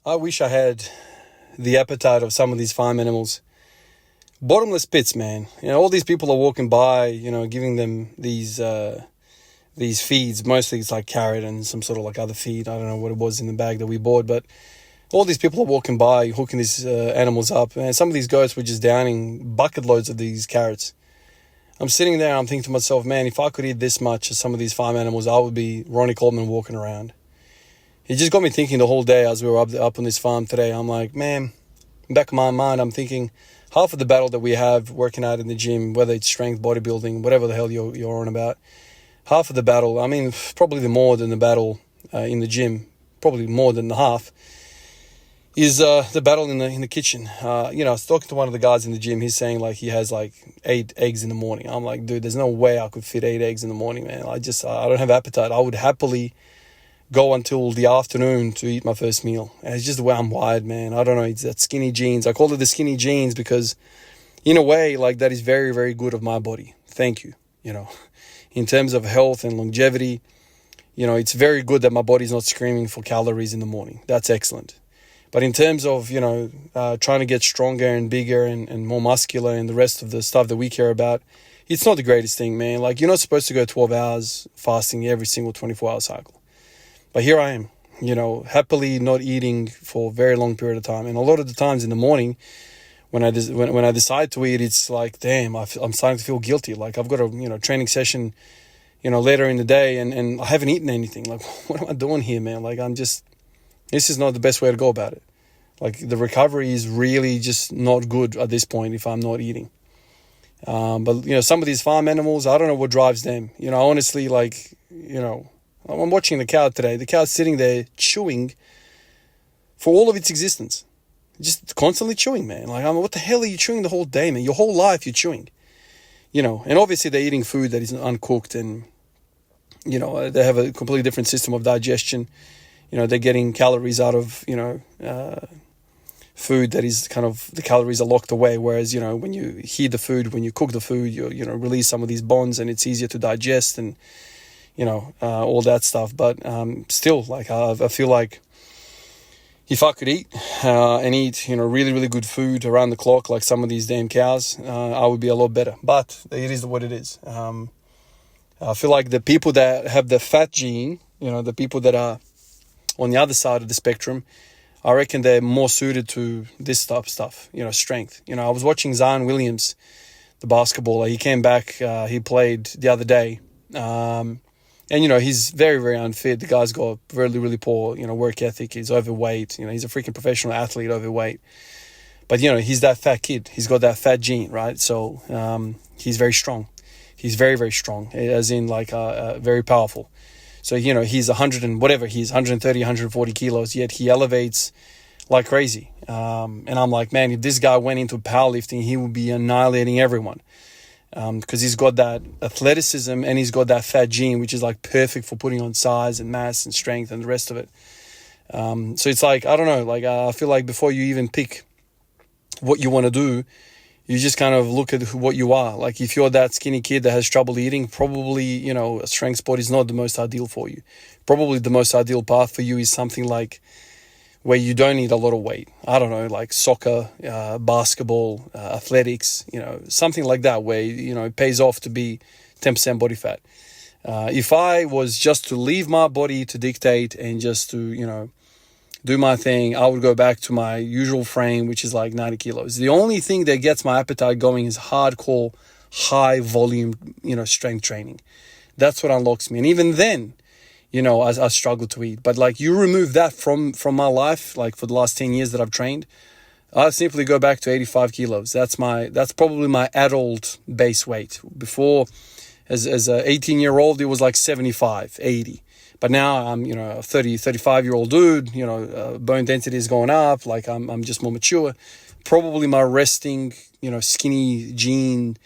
I wish I had the appetite of some of these farm animals. Bottomless pits, man. All these people are walking by, giving them these feeds. Mostly it's like carrot and some sort of like other feed. I don't know what it was in the bag that we bought, but all these people are walking by, hooking these animals up. And some of these goats were just downing bucket loads of these carrots. I'm sitting there and I'm thinking to myself, man, if I could eat this much of some of these farm animals, I would be Ronnie Coleman walking around. It just got me thinking the whole day as we were up on this farm today. I'm like, man, back in my mind, I'm thinking half of the battle that we have working out in the gym, whether it's strength, bodybuilding, whatever the hell you're on about, half of the battle, I mean, probably more than the battle in the gym, probably more than the half, is the battle in the kitchen. I was talking to one of the guys in the gym. He's saying like he has like 8 eggs in the morning. I'm like, dude, there's no way I could fit 8 eggs in the morning, man. I don't have appetite. I would happily go until the afternoon to eat my first meal. And it's just the way I'm wired, man. I don't know. It's that skinny jeans. I call it the skinny jeans because in a way, like that is very, very good of my body. Thank you. In terms of health and longevity, it's very good that my body's not screaming for calories in the morning. That's excellent. But in terms of, trying to get stronger and bigger and more muscular and the rest of the stuff that we care about, it's not the greatest thing, man. Like, you're not supposed to go 12 hours fasting every single 24-hour cycle. But here I am, happily not eating for a very long period of time. And a lot of the times in the morning, when I decide to eat, it's like, damn, I'm starting to feel guilty. Like, I've got a, training session, later in the day and I haven't eaten anything. Like, what am I doing here, man? Like, this is not the best way to go about it. Like, the recovery is really just not good at this point if I'm not eating. But, some of these farm animals, I don't know what drives them. Honestly, like, I'm watching the cow today. The cow's sitting there chewing for all of its existence. Just constantly chewing, man. Like, what the hell are you chewing the whole day, man? Your whole life you're chewing. And obviously they're eating food that is uncooked and, they have a completely different system of digestion. They're getting calories out of, food that is kind of, the calories are locked away. Whereas, when you heat the food, when you cook the food, you release some of these bonds and it's easier to digest and, all that stuff. But still, like, I feel like if I could eat and eat, really, really good food around the clock, like some of these damn cows, I would be a lot better. But it is what it is. I feel like the people that have the fat gene, the people that are on the other side of the spectrum, I reckon they're more suited to this type of stuff, strength. I was watching Zion Williams, the basketballer. He came back, he played the other day. And, he's very, very unfit. The guy's got really, really poor, work ethic. He's overweight. He's a freaking professional athlete, overweight. But, he's that fat kid. He's got that fat gene, right? So he's very strong. He's very, very strong, as in like very powerful. So, he's 100 and whatever he is, 130, 140 kilos, yet he elevates like crazy. And I'm like, man, if this guy went into powerlifting, he would be annihilating everyone. Because he's got that athleticism and he's got that fat gene, which is like perfect for putting on size and mass and strength and the rest of it. So it's like, I don't know, like I feel like before you even pick what you want to do, you just kind of look at what you are. Like if you're that skinny kid that has trouble eating, probably, a strength sport is not the most ideal for you. Probably the most ideal path for you is something like where you don't need a lot of weight. I don't know, like soccer, basketball, athletics, something like that where, it pays off to be 10% body fat. If I was just to leave my body to dictate and just to, do my thing, I would go back to my usual frame, which is like 90 kilos. The only thing that gets my appetite going is hardcore, high volume, strength training. That's what unlocks me. And even then, I struggle to eat. But like you remove that from my life, like for the last 10 years that I've trained, I simply go back to 85 kilos. That's probably my adult base weight. Before, as a 18-year-old, it was like 75, 80. But now I'm, a 30, 35-year-old dude, bone density is going up. Like I'm just more mature. Probably my resting, skinny gene,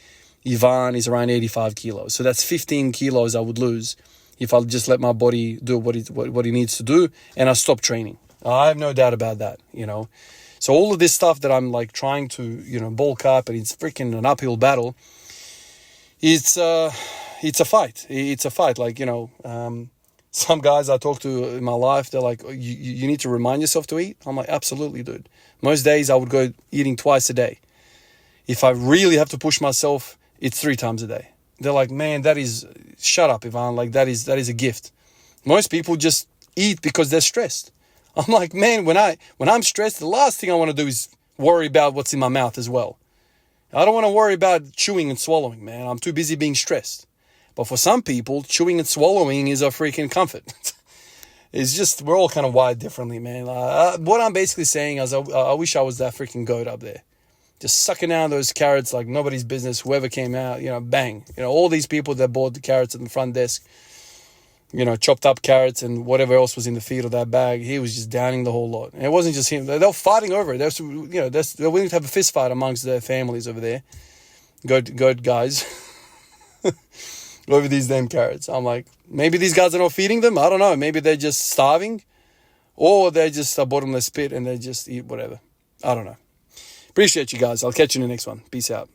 Ivan, is around 85 kilos. So that's 15 kilos I would lose if I just let my body do what it needs to do and I stop training. I have no doubt about that, So all of this stuff that I'm like trying to, bulk up and it's freaking an uphill battle, it's a fight. It's a fight. Like, Some guys I talk to in my life, they're like, you need to remind yourself to eat. I'm like, absolutely, dude. Most days I would go eating twice a day. If I really have to push myself, it's 3 times a day. They're like, man, shut up, Ivan. Like, that is a gift. Most people just eat because they're stressed. I'm like, man, when I'm stressed, the last thing I want to do is worry about what's in my mouth as well. I don't want to worry about chewing and swallowing, man. I'm too busy being stressed. But for some people, chewing and swallowing is a freaking comfort. It's just, we're all kind of wired differently, man. What I'm basically saying is I wish I was that freaking goat up there. Just sucking down those carrots like nobody's business. Whoever came out, bang. All these people that bought the carrots at the front desk, chopped up carrots and whatever else was in the feed of that bag. He was just downing the whole lot. And it wasn't just him. They were fighting over it. They're willing to have a fist fight amongst their families over there. Goat guys. Over these damn carrots. I'm like, maybe these guys are not feeding them. I don't know. Maybe they're just starving. Or they're just a bottomless pit and they just eat whatever. I don't know. Appreciate you guys. I'll catch you in the next one. Peace out.